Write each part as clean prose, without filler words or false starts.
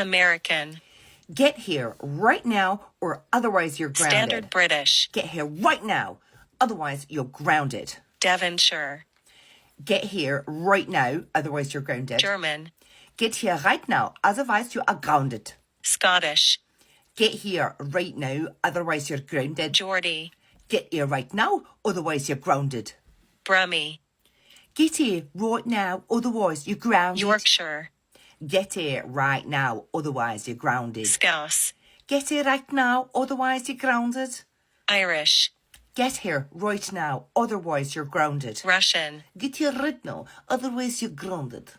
American. Get here right now, or otherwise you're grounded. Standard British. Get here right now, otherwise you're grounded. Devonshire. Get here right now, otherwise you're grounded. German. Get here right now, otherwise you are grounded. Scottish. Get here right now, otherwise you're grounded. Geordie. Get here right now, otherwise you're grounded. Brummie. Get here right now, otherwise you're grounded. Yorkshire. Get here right now, otherwise you're grounded. Scouse. Get here right now, otherwise you're grounded. Irish. Get here right now, otherwise you're grounded. Russian. Get here right now, otherwise you're grounded.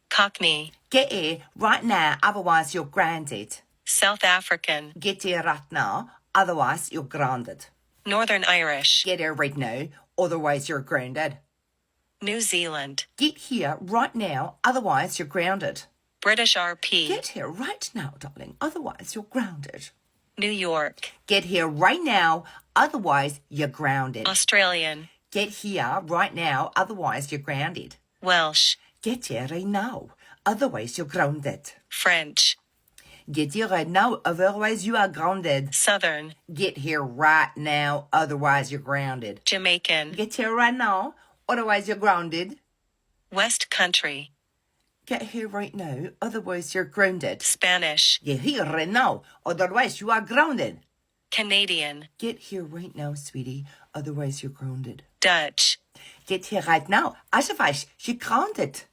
Cockney. Get here right now, otherwise you're grounded. South African. Get here right now, otherwise you're grounded. Northern Irish. Get here right now, otherwise you're grounded. New Zealand. Get here right now, otherwise you're grounded. British RP. Get here right now, darling, otherwise you're grounded. New York. Get here right now, otherwise you're grounded. Australian. Get here right now, otherwise you're grounded. Welsh. Get here right now, otherwise you're grounded. French. Get here right now, otherwise you are grounded. Southern. Get here right now, otherwise you're grounded. Jamaican. Get here right now, otherwise you're grounded. West Country. Get here right now, otherwise you're grounded. Spanish. Get here right now, otherwise you are grounded. Canadian. Get here right now, sweetie, otherwise you're grounded. Dutch. Get here right now, otherwise you're grounded.